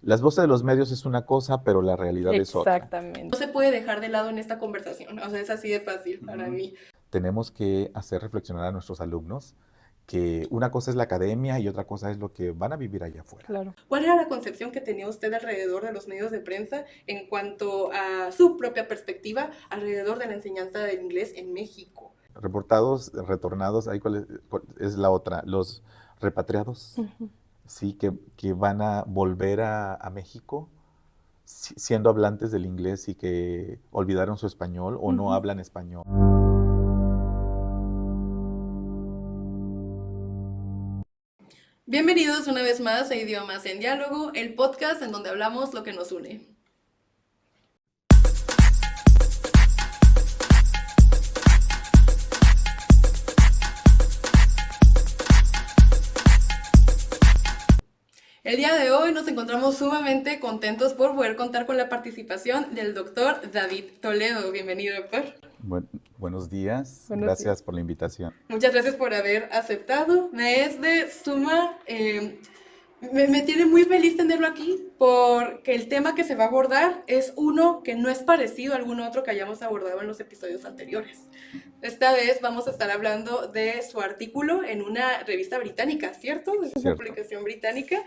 Las voces de los medios es una cosa, pero la realidad es otra. Exactamente. No se puede dejar de lado en esta conversación, o sea, es así de fácil para mí. Tenemos que hacer reflexionar a nuestros alumnos que una cosa es la academia y otra cosa es lo que van a vivir allá afuera. Claro. ¿Cuál era la concepción que tenía usted alrededor de los medios de prensa en cuanto a su propia perspectiva alrededor de la enseñanza del inglés en México? Reportados, retornados, ahí cuál es la otra, los repatriados, sí, que van a volver a México siendo hablantes del inglés y que olvidaron su español o no hablan español. Bienvenidos una vez más a Idiomas en Diálogo, el podcast en donde hablamos lo que nos une. El día de hoy nos encontramos sumamente contentos por poder contar con la participación del doctor David Toledo. Bienvenido, doctor. Buenos días, Buenos gracias días. por la invitación. Muchas gracias por haber aceptado. Me es de suma... me tiene muy feliz tenerlo aquí porque el tema que se va a abordar es uno que no es parecido a algún otro que hayamos abordado en los episodios anteriores. Esta vez vamos a estar hablando de su artículo en una revista británica, ¿cierto? Es una Cierto. publicación británica.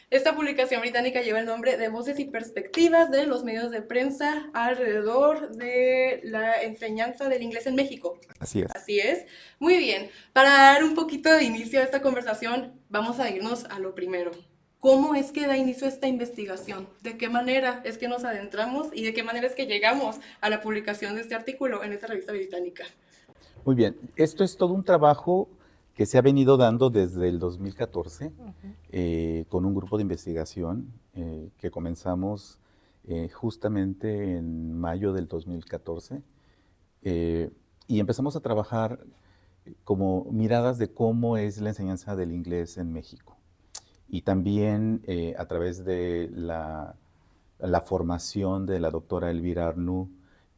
Esta publicación británica lleva el nombre de Voces y Perspectivas de los medios de prensa alrededor de la enseñanza del inglés en México. Así es. Así es. Muy bien. Para dar un poquito de inicio a esta conversación, vamos a irnos a lo primero. ¿Cómo es que da inicio esta investigación? ¿De qué manera es que nos adentramos y de qué manera es que llegamos a la publicación de este artículo en esta revista británica? Muy bien, esto es todo un trabajo que se ha venido dando desde el 2014 con un grupo de investigación que comenzamos justamente en mayo del 2014 y empezamos a trabajar como miradas de cómo es la enseñanza del inglés en México y también a través de la formación de la doctora Elvira Arnoux,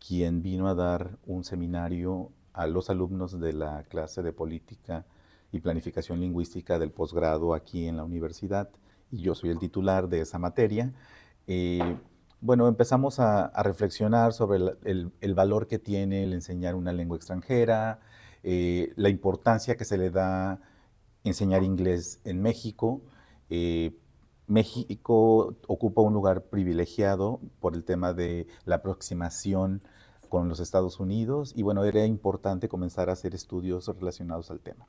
quien vino a dar un seminario a los alumnos de la clase de política y planificación lingüística del posgrado aquí en la universidad, y yo soy el titular de esa materia. Bueno, empezamos a reflexionar sobre el valor que tiene el enseñar una lengua extranjera, la importancia que se le da enseñar inglés en México. México ocupa un lugar privilegiado por el tema de la aproximación con los Estados Unidos y bueno, era importante comenzar a hacer estudios relacionados al tema.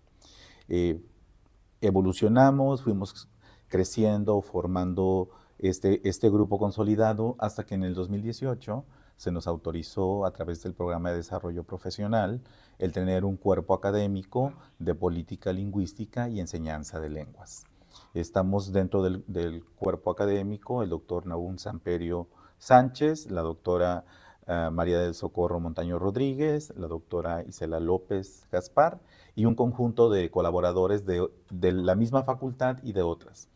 Evolucionamos, fuimos creciendo, formando este grupo consolidado hasta que en el 2018 se nos autorizó a través del programa de desarrollo profesional el tener un cuerpo académico de política lingüística y enseñanza de lenguas. Estamos dentro del cuerpo académico, el doctor Nahum Samperio Sánchez, la doctora María del Socorro Montaño Rodríguez, la doctora Isela López Gaspar y un conjunto de colaboradores de la misma facultad y de otras.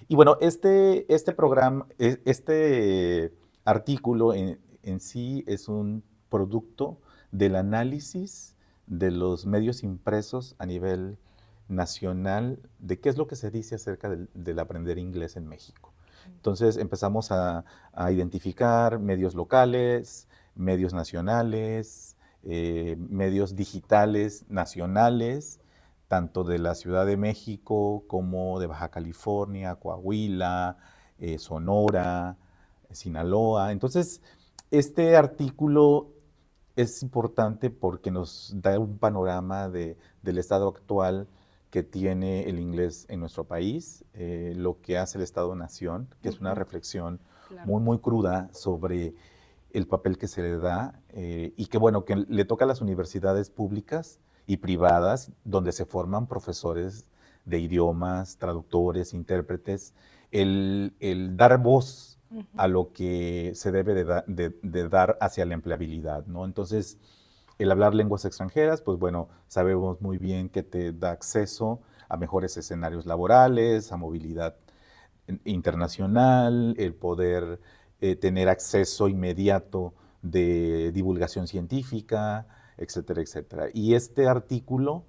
Y bueno, este programa, este artículo en sí es un producto del análisis de los medios impresos a nivel nacional de qué es lo que se dice acerca del aprender inglés en México. Entonces empezamos a identificar medios locales, medios nacionales, medios digitales nacionales, tanto de la Ciudad de México como de Baja California, Coahuila, Sonora, Sinaloa. Entonces, este artículo es importante porque nos da un panorama del estado actual que tiene el inglés en nuestro país, lo que hace el Estado-Nación, que es una reflexión muy, muy cruda sobre el papel que se le da y que, bueno, que le toca a las universidades públicas y privadas, donde se forman profesores de idiomas, traductores, intérpretes, el dar voz a lo que se debe de dar hacia la empleabilidad, ¿no? Entonces, el hablar lenguas extranjeras, pues bueno, sabemos muy bien que te da acceso a mejores escenarios laborales, a movilidad internacional, el poder tener acceso inmediato de divulgación científica, etcétera, etcétera. Y este artículo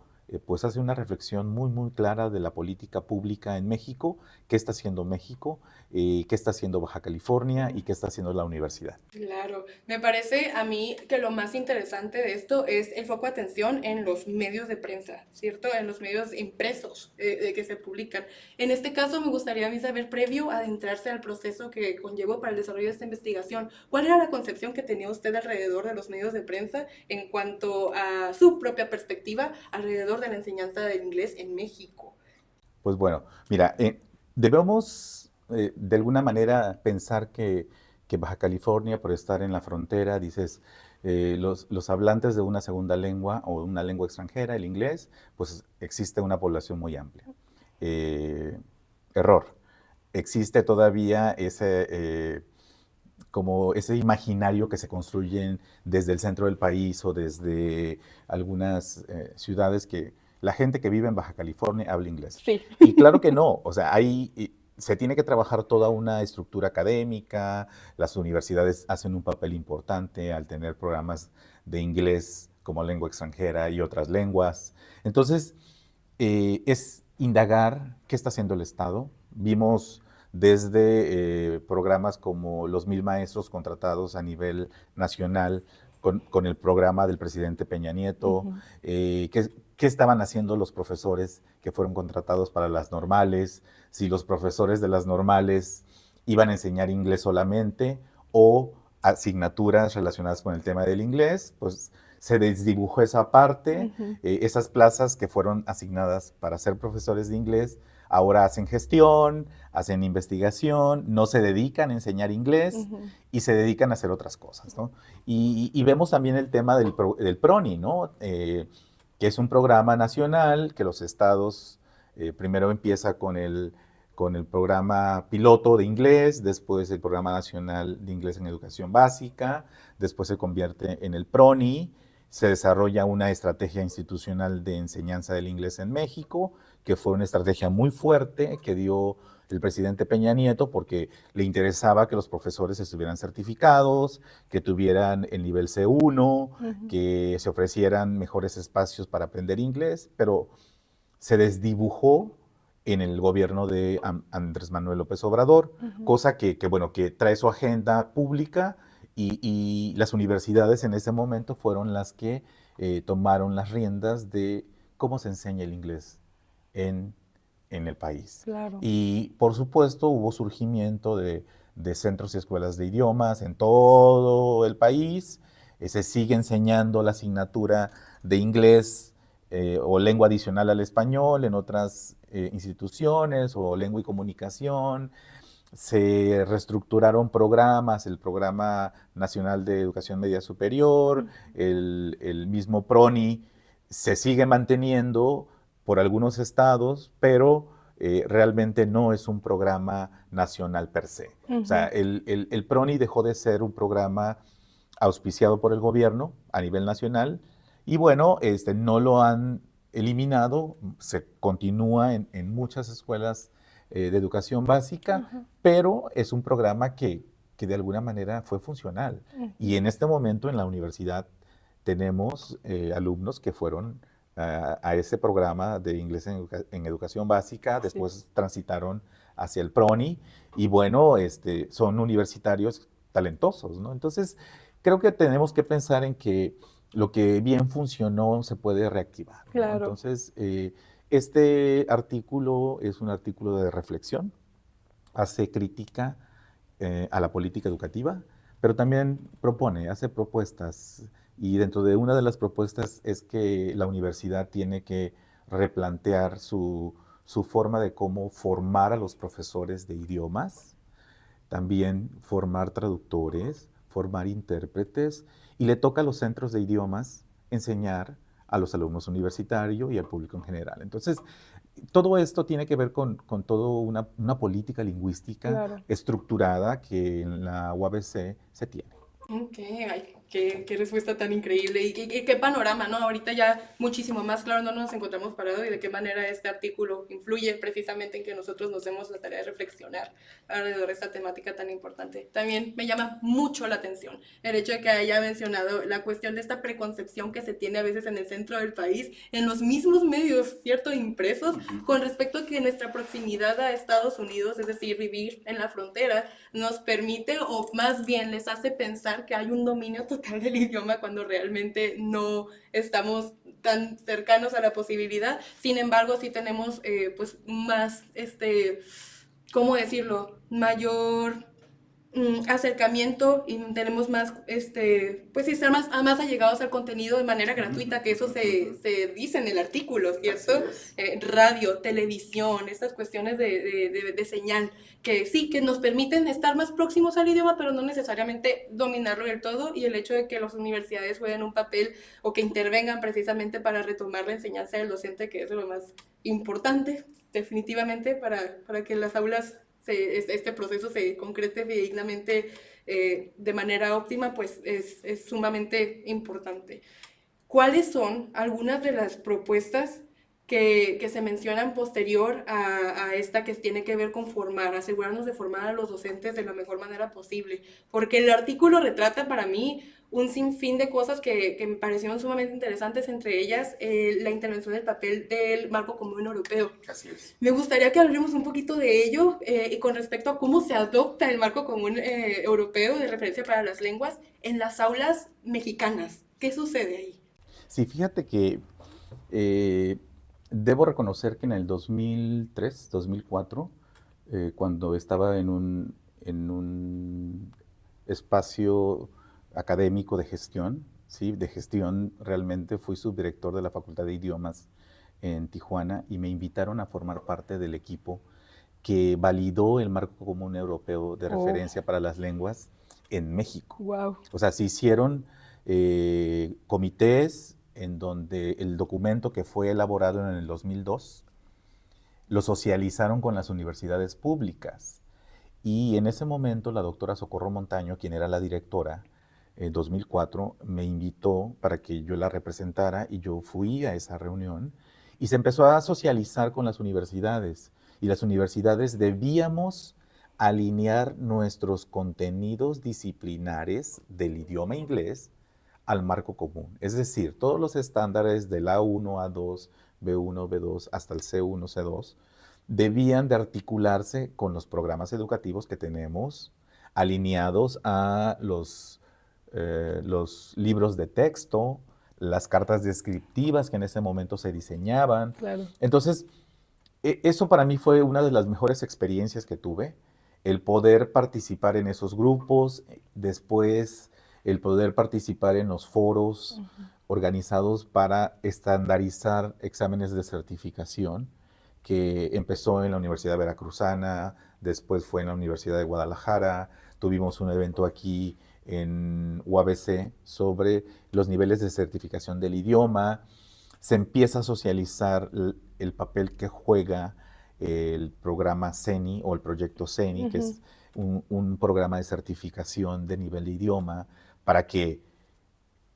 pues hace una reflexión muy, muy clara de la política pública en México, qué está haciendo México qué está haciendo Baja California y qué está haciendo la universidad. Claro, me parece a mí que lo más interesante de esto es el foco de atención en los medios de prensa, ¿cierto? En los medios impresos que se publican. En este caso me gustaría a mí saber, previo a adentrarse al proceso que conllevó para el desarrollo de esta investigación, ¿cuál era la concepción que tenía usted alrededor de los medios de prensa en cuanto a su propia perspectiva alrededor de la enseñanza del inglés en México? Pues bueno, mira, debemos de alguna manera pensar que Baja California, por estar en la frontera, dices, los hablantes de una segunda lengua o una lengua extranjera, el inglés, pues existe una población muy amplia. Error. Existe todavía como ese imaginario que se construyen desde el centro del país o desde algunas ciudades que la gente que vive en Baja California habla inglés. Sí. Y claro que no, o sea, se tiene que trabajar toda una estructura académica, las universidades hacen un papel importante al tener programas de inglés como lengua extranjera y otras lenguas. Entonces, es indagar qué está haciendo el Estado. Vimos desde programas como los 1000 maestros contratados a nivel nacional con el programa del presidente Peña Nieto, qué estaban haciendo los profesores que fueron contratados para las normales, si los profesores de las normales iban a enseñar inglés solamente o asignaturas relacionadas con el tema del inglés, pues se desdibujó esa parte, esas plazas que fueron asignadas para ser profesores de inglés, ahora hacen gestión, hacen investigación, no se dedican a enseñar inglés y se dedican a hacer otras cosas, ¿no? Y vemos también el tema del PRONI, ¿no? Que es un programa nacional que los estados, primero empieza con el programa piloto de inglés, después el programa nacional de inglés en educación básica, después se convierte en el PRONI, se desarrolla una estrategia institucional de enseñanza del inglés en México, que fue una estrategia muy fuerte que dio el presidente Peña Nieto porque le interesaba que los profesores estuvieran certificados, que tuvieran el nivel C1, que se ofrecieran mejores espacios para aprender inglés, pero se desdibujó en el gobierno de Andrés Manuel López Obrador, cosa que trae su agenda pública y las universidades en ese momento fueron las que tomaron las riendas de cómo se enseña el inglés en el país. Claro. Y por supuesto hubo surgimiento de centros y escuelas de idiomas en todo el país, se sigue enseñando la asignatura de inglés o lengua adicional al español en otras instituciones o lengua y comunicación. Se reestructuraron programas, el Programa Nacional de Educación Media Superior, el mismo PRONI, se sigue manteniendo por algunos estados, pero realmente no es un programa nacional per se. O sea, el PRONI dejó de ser un programa auspiciado por el gobierno a nivel nacional y bueno, no lo han eliminado, se continúa en muchas escuelas de educación básica, pero es un programa que de alguna manera fue funcional. Y en este momento en la universidad tenemos alumnos que fueron a ese programa de inglés en educación básica, después transitaron hacia el PRONI y bueno, son universitarios talentosos, ¿no? Entonces, creo que tenemos que pensar en que lo que bien funcionó se puede reactivar, ¿no? Claro. Entonces, este artículo es un artículo de reflexión, hace crítica a la política educativa, pero también hace propuestas y dentro de una de las propuestas es que la universidad tiene que replantear su forma de cómo formar a los profesores de idiomas, también formar traductores, formar intérpretes y le toca a los centros de idiomas enseñar a los alumnos universitarios y al público en general. Entonces, todo esto tiene que ver con toda una política lingüística estructurada que en la UABC se tiene. Ok, ay, Qué respuesta tan increíble y qué panorama, ¿no? Ahorita ya muchísimo más claro no nos encontramos parados y de qué manera este artículo influye precisamente en que nosotros nos demos la tarea de reflexionar alrededor de esta temática tan importante. También me llama mucho la atención el hecho de que haya mencionado la cuestión de esta preconcepción que se tiene a veces en el centro del país, en los mismos medios, ¿cierto? Impresos, con respecto a que nuestra proximidad a Estados Unidos, es decir, vivir en la frontera, nos permite o más bien les hace pensar que hay un dominio total del idioma cuando realmente no estamos tan cercanos a la posibilidad. Sin embargo, sí tenemos pues más, ¿cómo decirlo? Mayor acercamiento y tenemos más, pues sí, estar más allegados al contenido de manera gratuita, que eso se dice en el artículo, ¿cierto? Radio, televisión, estas cuestiones de señal, que sí, que nos permiten estar más próximos al idioma, pero no necesariamente dominarlo del todo, y el hecho de que las universidades jueguen un papel o que intervengan precisamente para retomar la enseñanza del docente, que es lo más importante, definitivamente, para que las aulas este proceso se concrete dignamente de manera óptima, pues es sumamente importante. ¿Cuáles son algunas de las propuestas que se mencionan posterior a esta que tiene que ver con formar, asegurarnos de formar a los docentes de la mejor manera posible? Porque el artículo retrata para mí un sinfín de cosas que me parecieron sumamente interesantes, entre ellas la intervención del papel del marco común europeo. Así es. Me gustaría que hablemos un poquito de ello y con respecto a cómo se adopta el marco común europeo de referencia para las lenguas en las aulas mexicanas. ¿Qué sucede ahí? Sí, fíjate que eh, debo reconocer que en el 2003, 2004, cuando estaba en un espacio académico de gestión, ¿sí? De gestión realmente fui subdirector de la Facultad de Idiomas en Tijuana y me invitaron a formar parte del equipo que validó el marco común europeo de referencia para las lenguas en México. Wow. O sea, se hicieron comités en donde el documento que fue elaborado en el 2002 lo socializaron con las universidades públicas. Y en ese momento la doctora Socorro Montaño, quien era la directora, en 2004, me invitó para que yo la representara y yo fui a esa reunión y se empezó a socializar con las universidades. Y las universidades debíamos alinear nuestros contenidos disciplinares del idioma inglés al marco común. Es decir, todos los estándares del A1, A2, B1, B2, hasta el C1, C2, debían de articularse con los programas educativos que tenemos alineados a los libros de texto, las cartas descriptivas que en ese momento se diseñaban. Claro. Entonces, eso para mí fue una de las mejores experiencias que tuve, el poder participar en esos grupos, después el poder participar en los foros organizados para estandarizar exámenes de certificación, que empezó en la Universidad Veracruzana, después fue en la Universidad de Guadalajara, tuvimos un evento aquí en UABC sobre los niveles de certificación del idioma, se empieza a socializar el papel que juega el programa CENI o el proyecto CENI, que es un programa de certificación de nivel de idioma, para que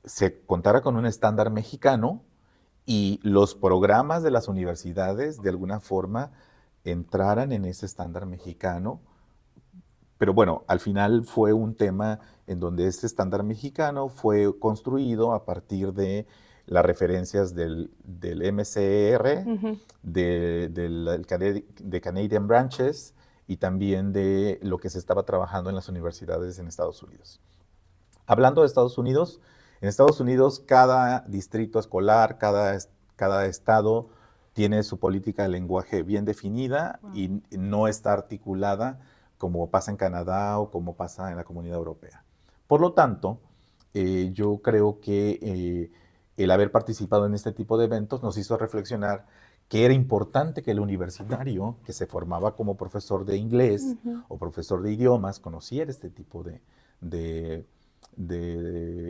se contara con un estándar mexicano y los programas de las universidades de alguna forma entraran en ese estándar mexicano. Pero bueno, al final fue un tema en donde ese estándar mexicano fue construido a partir de las referencias del MCR, de Canadian Branches y también de lo que se estaba trabajando en las universidades en Estados Unidos. Hablando de Estados Unidos, en Estados Unidos cada distrito escolar, cada estado tiene su política de lenguaje bien definida y no está articulada como pasa en Canadá o como pasa en la Comunidad Europea. Por lo tanto, yo creo que el haber participado en este tipo de eventos nos hizo reflexionar que era importante que el universitario que se formaba como profesor de inglés o profesor de idiomas conociera este tipo de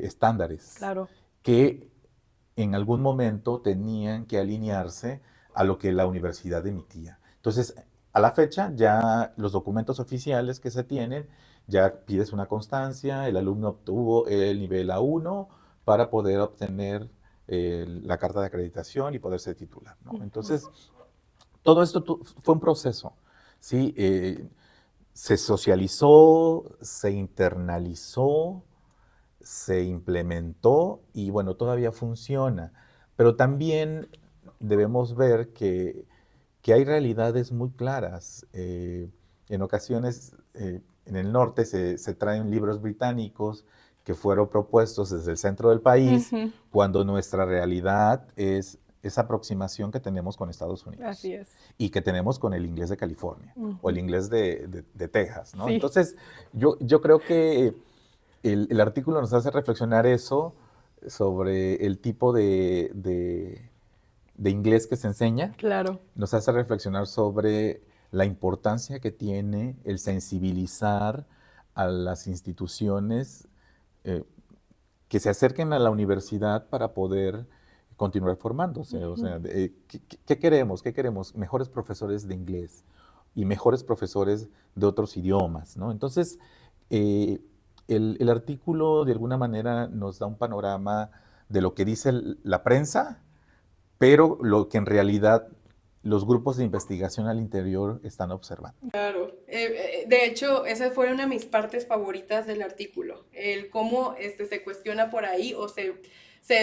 estándares, Claro. que en algún momento tenían que alinearse a lo que la universidad emitía. Entonces, A la fecha, ya los documentos oficiales que se tienen, ya pides una constancia, el alumno obtuvo el nivel A1 para poder obtener la carta de acreditación y poderse titular, ¿no? Entonces, todo esto fue un proceso, ¿sí? Se socializó, se internalizó, se implementó y bueno, todavía funciona. Pero también debemos ver que hay realidades muy claras. En ocasiones, en el norte se traen libros británicos que fueron propuestos desde el centro del país, Ujú. cuando nuestra realidad es esa aproximación que tenemos con Estados Unidos. Así es. Y que tenemos con el inglés de California o el Ujú. inglés de Texas, ¿no? Sí. Entonces, yo creo que el artículo nos hace reflexionar eso sobre el tipo de inglés que se enseña. Claro. Nos hace reflexionar sobre la importancia que tiene el sensibilizar a las instituciones que se acerquen a la universidad para poder continuar formándose. O sea, ¿qué queremos? ¿Qué queremos? Mejores profesores de inglés y mejores profesores de otros idiomas, ¿no? Entonces, el artículo de alguna manera nos da un panorama de lo que dice la prensa, pero lo que en realidad los grupos de investigación al interior están observando. Claro. De hecho, esa fue una de mis partes favoritas del artículo, el cómo se cuestiona por ahí o se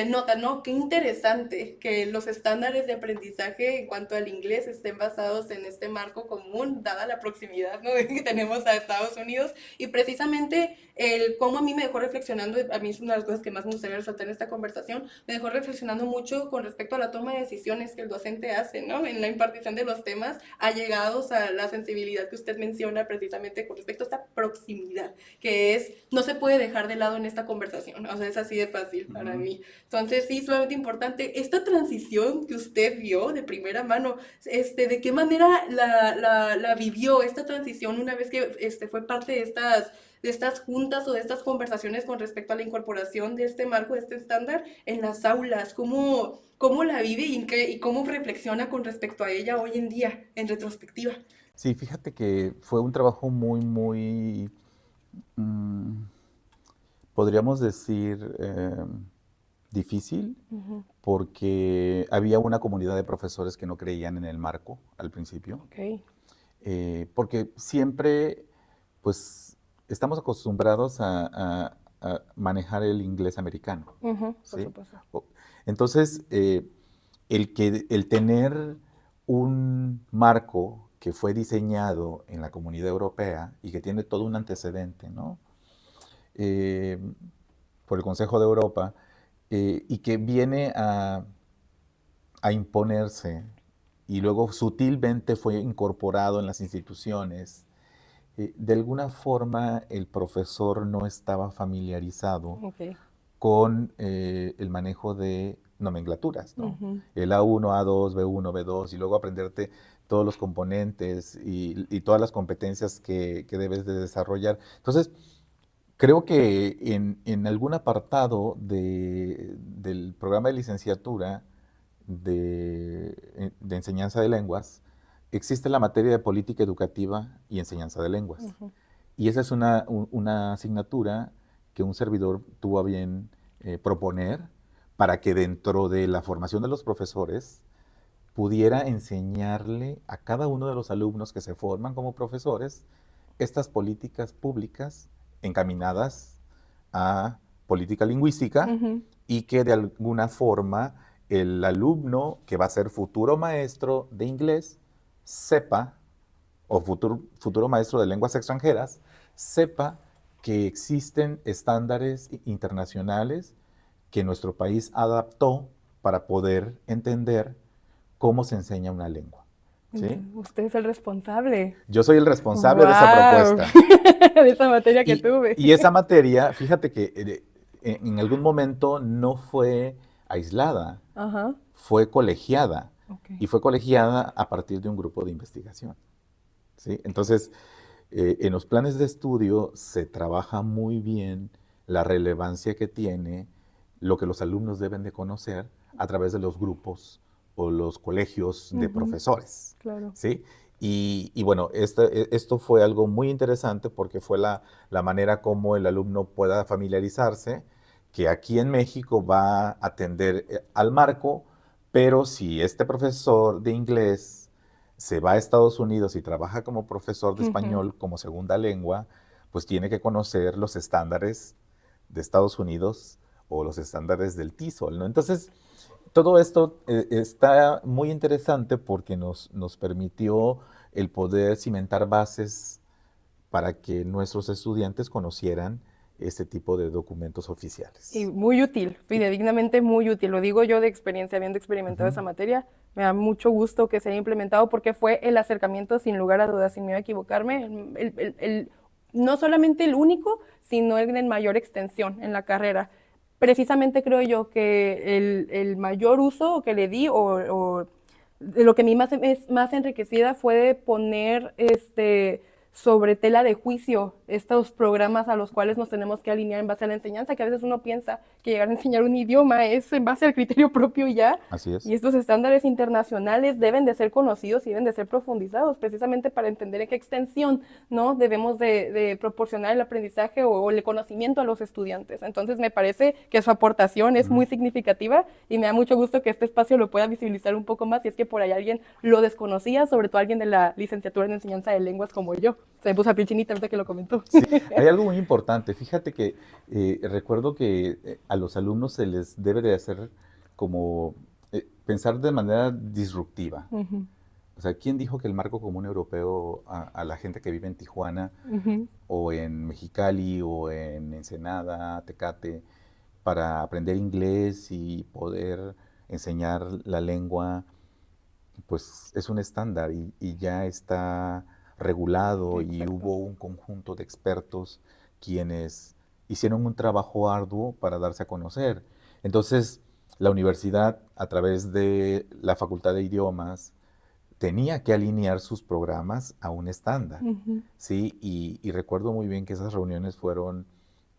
nota, ¿no? Qué interesante que los estándares de aprendizaje en cuanto al inglés estén basados en este marco común, dada la proximidad, ¿no? que tenemos a Estados Unidos, y precisamente el cómo a mí me dejó reflexionando, a mí es una de las cosas que más me gustaría resaltar en esta conversación, me dejó reflexionando mucho con respecto a la toma de decisiones que el docente hace, ¿no? En la impartición de los temas, allegados a la sensibilidad que usted menciona precisamente con respecto a esta proximidad, que es, no se puede dejar de lado en esta conversación, o sea, es así de fácil para mí. Entonces, sí, sumamente importante. Esta transición que usted vio de primera mano, ¿de qué manera la vivió esta transición una vez que fue parte de estas juntas o de estas conversaciones con respecto a la incorporación de este marco, de este estándar en las aulas? ¿Cómo la vive y cómo reflexiona con respecto a ella hoy en día, en retrospectiva? Sí, fíjate que fue un trabajo muy, podríamos decir, difícil, porque había una comunidad de profesores que no creían en el marco al principio. Ok. Porque siempre, pues, estamos acostumbrados a manejar el inglés americano. Por ¿Sí? supuesto. Entonces, el tener un marco que fue diseñado en la Comunidad Europea y que tiene todo un antecedente, ¿no? Por el Consejo de Europa, y que viene a imponerse y luego sutilmente fue incorporado en las instituciones. De alguna forma el profesor no estaba familiarizado Ok. con el manejo de nomenclaturas, ¿no? El A1, A2, B1, B2, y luego aprenderte todos los componentes y todas las competencias que debes de desarrollar. Entonces, creo que en algún apartado del programa de licenciatura de enseñanza de lenguas, existe la materia de política educativa y enseñanza de lenguas. Y esa es una asignatura que un servidor tuvo a bien proponer para que dentro de la formación de los profesores pudiera enseñarle a cada uno de los alumnos que se forman como profesores estas políticas públicas encaminadas a política lingüística y que de alguna forma el alumno que va a ser futuro maestro de inglés sepa, o futuro maestro de lenguas extranjeras, sepa que existen estándares internacionales que nuestro país adaptó para poder entender cómo se enseña una lengua. ¿Sí? Usted es el responsable. Yo soy el responsable de esa propuesta. De esa materia que tuve. Y esa materia, fíjate que en algún momento no fue aislada, fue colegiada. Okay. Y fue colegiada a partir de un grupo de investigación. ¿Sí? Entonces, en los planes de estudio se trabaja muy bien la relevancia que tiene lo que los alumnos deben de conocer a través de los grupos o los colegios de profesores. Claro. ¿Sí? Y bueno, esto fue algo muy interesante porque fue la manera como el alumno pueda familiarizarse, que aquí en México va a atender al marco, pero si este profesor de inglés se va a Estados Unidos y trabaja como profesor de Ujú. español como segunda lengua, pues tiene que conocer los estándares de Estados Unidos o los estándares del TESOL, ¿no? Entonces, todo esto está muy interesante porque nos permitió el poder cimentar bases para que nuestros estudiantes conocieran este tipo de documentos Y oficiales. muy útil, fidedignamente muy útil. Lo digo yo de experiencia, habiendo experimentado Ujú. esa materia. Me da mucho gusto que se haya implementado porque fue el acercamiento, sin lugar a dudas, sin miedo a equivocarme, no solamente el único, sino el de mayor extensión en la carrera. Precisamente creo yo que el mayor uso que le di o de lo que a mí más, es más enriquecida fue de poner sobre tela de juicio estos programas a los cuales nos tenemos que alinear en base a la enseñanza, que a veces uno piensa que llegar a enseñar un idioma es en base al criterio propio y ya, Así y es. estos estándares internacionales deben de ser conocidos y deben de ser profundizados, precisamente para entender en qué extensión, ¿no?, debemos de proporcionar el aprendizaje o el conocimiento a los estudiantes. Entonces me parece que su aportación es Ujú. muy significativa y me da mucho gusto que este espacio lo pueda visibilizar un poco más si es que por ahí alguien lo desconocía, sobre todo alguien de la licenciatura en enseñanza de lenguas como yo. Se me puso a piel chinita ahorita que lo comentó. Sí, hay algo muy importante. Fíjate que recuerdo que a los alumnos se les debe de hacer como pensar de manera disruptiva. Uh -huh. O sea, ¿quién dijo que el marco común europeo a la gente que vive en Tijuana Uh -huh. o en Mexicali o en Ensenada, Tecate, para aprender inglés y poder enseñar la lengua, pues es un estándar y ya está regulado y Exacto. hubo un conjunto de expertos quienes hicieron un trabajo arduo para darse a conocer. Entonces, la universidad, a través de la Facultad de Idiomas, tenía que alinear sus programas a un estándar, Uh -huh. ¿sí? Y recuerdo muy bien que esas reuniones fueron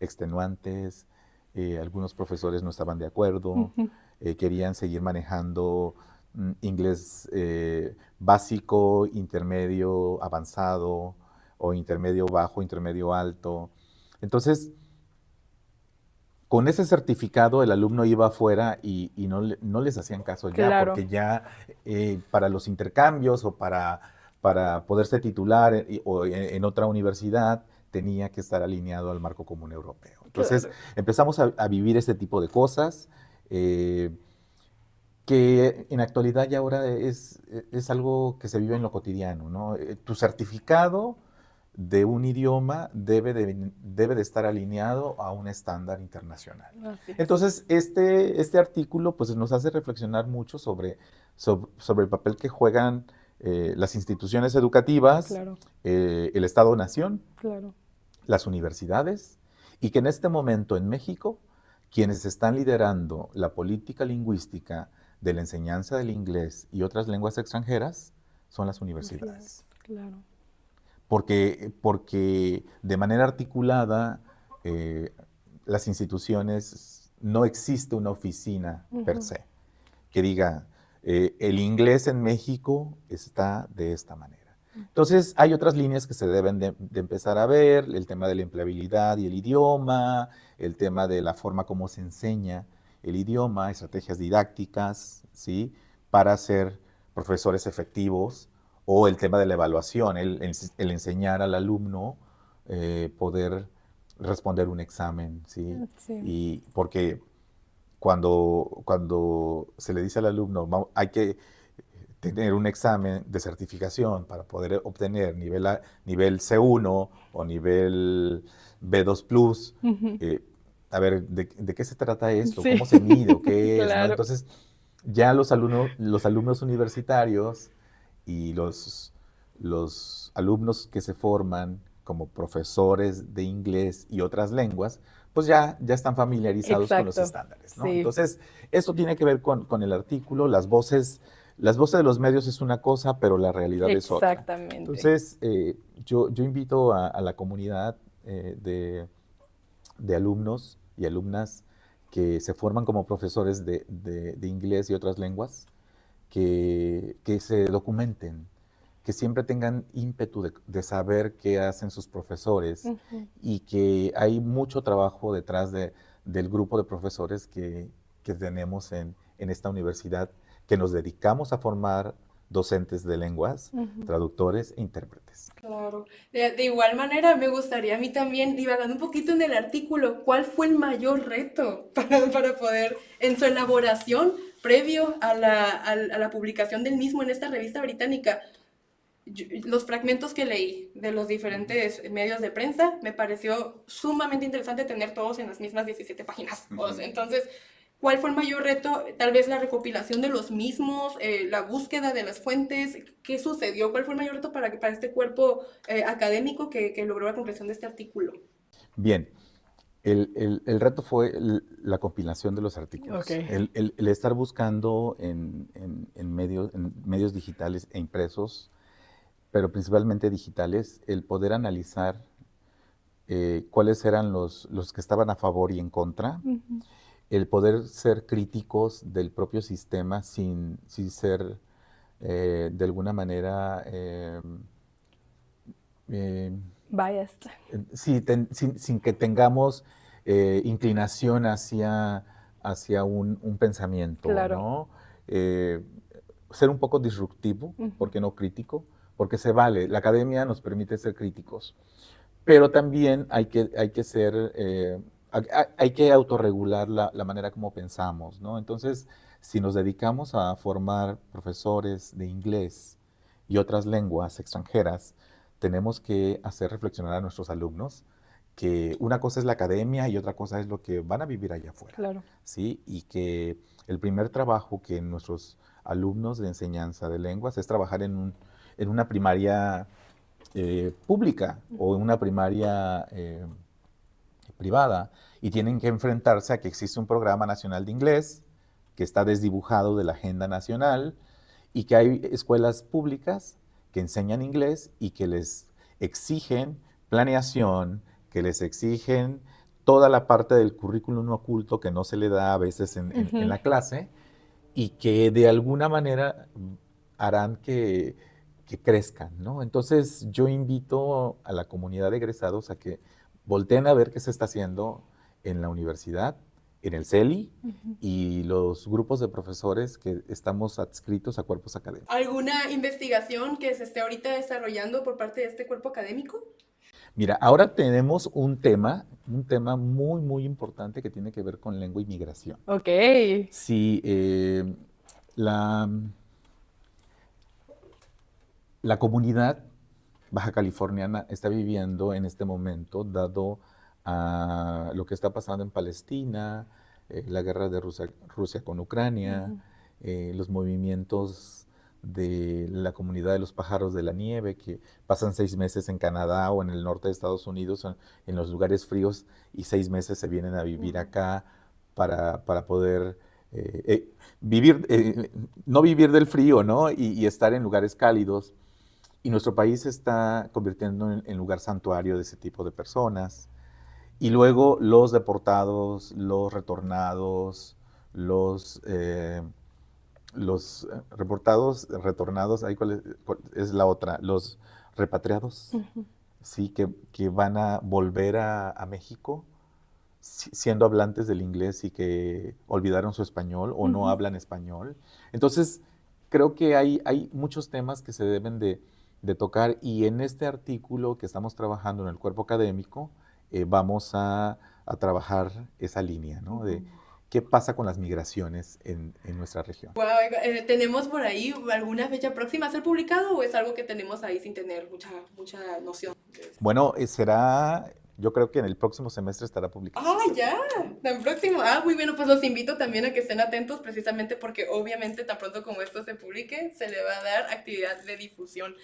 extenuantes, algunos profesores no estaban de Uh acuerdo, -huh. querían seguir manejando inglés básico, intermedio, avanzado, o intermedio bajo, intermedio alto. Entonces, con ese certificado el alumno iba afuera y no les hacían caso ya, Claro. porque ya para los intercambios o para poderse titular o en otra universidad tenía que estar alineado al marco común europeo. Entonces Claro. empezamos a vivir este tipo de cosas que en actualidad ya ahora es algo que se vive en lo cotidiano, ¿no? Tu certificado de un idioma debe de estar alineado a un estándar internacional. Así es. Entonces, este artículo pues, nos hace reflexionar mucho sobre el papel que juegan las instituciones educativas, Claro. el Estado-Nación, Claro. las universidades, y que en este momento en México, quienes están liderando la política lingüística de la enseñanza del inglés y otras lenguas extranjeras son las Así es. universidades. Claro. Porque de manera articulada, las instituciones, no existe una oficina Uh per -huh. se que diga, el inglés en México está de esta manera. Entonces, hay otras líneas que se deben de empezar a ver, el tema de la empleabilidad y el idioma, el tema de la forma como se enseña el idioma, estrategias didácticas, ¿sí? Para ser profesores efectivos, o el tema de la evaluación, el enseñar al alumno poder responder un examen, ¿sí? Sí. Y porque cuando se le dice al alumno, hay que tener un examen de certificación para poder obtener nivel C1 o nivel B2 Plus, Uh -huh. a ver, ¿de qué se trata esto? Sí. ¿Cómo se mide o qué es? ¿No? Claro. Entonces, ya los alumnos universitarios y los alumnos que se forman como profesores de inglés y otras lenguas, pues ya están familiarizados con los Exacto. estándares, ¿no? Sí. Entonces, esto tiene que ver con el artículo, las voces de los medios es una cosa, pero la realidad es otra. Exactamente. Entonces, yo invito a la comunidad de alumnos y alumnas que se forman como profesores de inglés y otras lenguas, que se documenten, que siempre tengan ímpetu de saber qué hacen sus profesores Ujú. y que hay mucho trabajo detrás del grupo de profesores que tenemos en esta universidad, que nos dedicamos a formar docentes de lenguas, Ujú. traductores e intérpretes. Claro. De igual manera, me gustaría a mí también, divagando un poquito en el artículo, ¿cuál fue el mayor reto para poder, en su elaboración, previo a la publicación del mismo en esta revista británica? Los fragmentos que leí de los diferentes medios de prensa me pareció sumamente interesante tener todos en las mismas 17 páginas. O sea, entonces, ¿cuál fue el mayor reto? Tal vez la recopilación de los mismos, la búsqueda de las fuentes. ¿Qué sucedió? ¿Cuál fue el mayor reto para este cuerpo académico que logró la concreción de este artículo? Bien, el reto fue la compilación de los artículos, Ok. el estar buscando en medios digitales e impresos, pero principalmente digitales, el poder analizar cuáles eran los que estaban a favor y en contra, Ujú. el poder ser críticos del propio sistema sin ser de alguna manera eh, Biased. sí, sin que tengamos inclinación hacia un pensamiento, Claro. ¿no? Eh, ser un poco disruptivo, Ujú. ¿por qué no crítico? Porque se vale, la academia nos permite ser críticos, pero también hay que ser, hay que autorregular la manera como pensamos, ¿no? Entonces, si nos dedicamos a formar profesores de inglés y otras lenguas extranjeras, tenemos que hacer reflexionar a nuestros alumnos que una cosa es la academia y otra cosa es lo que van a vivir allá afuera, Claro. ¿sí? Y que el primer trabajo que nuestros alumnos de enseñanza de lenguas es trabajar en una primaria pública o en una primaria privada y tienen que enfrentarse a que existe un programa nacional de inglés que está desdibujado de la agenda nacional y que hay escuelas públicas que enseñan inglés y que les exigen planeación, que les exigen toda la parte del currículum oculto que no se le da a veces en la clase y que de alguna manera harán que crezcan, ¿no? Entonces yo invito a la comunidad de egresados a que volteen a ver qué se está haciendo en la universidad, en el CELI Ujú. y los grupos de profesores que estamos adscritos a cuerpos académicos. ¿Alguna investigación que se esté ahorita desarrollando por parte de este cuerpo académico? Mira, ahora tenemos un tema muy, muy importante que tiene que ver con lengua y migración. Ok. Sí, la, la comunidad baja californiana está viviendo en este momento, dado a lo que está pasando en Palestina, la guerra de Rusia con Ucrania, Ujú. los movimientos de la comunidad de los pájaros de la nieve, que pasan 6 meses en Canadá o en el norte de Estados Unidos, en los lugares fríos, y 6 meses se vienen a vivir acá para poder vivir, no vivir del frío, ¿no? Y estar en lugares cálidos. Y nuestro país se está convirtiendo en lugar santuario de ese tipo de personas. Y luego los deportados, los retornados, los reportados, retornados, ahí cuál es la otra, los repatriados, Ujú. sí, que van a volver a México siendo hablantes del inglés y que olvidaron su español o no Ujú. hablan español. Entonces, creo que hay muchos temas que se deben de tocar y en este artículo que estamos trabajando en el cuerpo académico, vamos a trabajar esa línea, ¿no? De qué pasa con las migraciones en nuestra región. Wow, ¿tenemos por ahí alguna fecha próxima a ser publicado o es algo que tenemos ahí sin tener mucha noción? Bueno, será, yo creo que en el próximo semestre estará publicado. Ah, ya, tan próximo. Ah, muy bien, pues los invito también a que estén atentos precisamente porque obviamente tan pronto como esto se publique, se le va a dar actividad de difusión.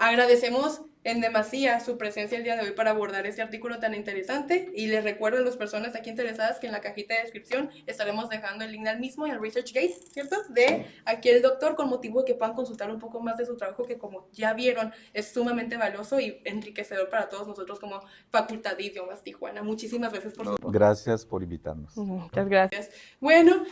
Agradecemos en demasía su presencia el día de hoy para abordar este artículo tan interesante, y les recuerdo a las personas aquí interesadas que en la cajita de descripción estaremos dejando el link al mismo y al ResearchGate, ¿cierto? De aquí el doctor, con motivo de que puedan consultar un poco más de su trabajo, que como ya vieron es sumamente valioso y enriquecedor para todos nosotros como Facultad de Idiomas Tijuana. Muchísimas gracias por su tiempo. Gracias por invitarnos. Muchas gracias. Bueno,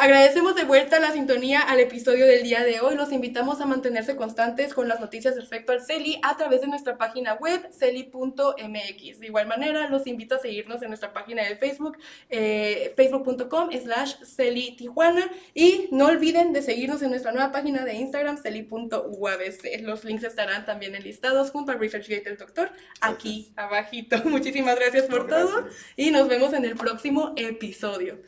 agradecemos de vuelta la sintonía al episodio del día de hoy. Los invitamos a mantenerse constantes con las noticias respecto al CELI a través de nuestra página web, celi.mx. De igual manera, los invito a seguirnos en nuestra página de Facebook, facebook.com/CELI Tijuana. Y no olviden de seguirnos en nuestra nueva página de Instagram, celi.uabc. Los links estarán también enlistados junto al ResearchGate del doctor, aquí abajito. Muchísimas gracias por todo y nos vemos en el próximo episodio.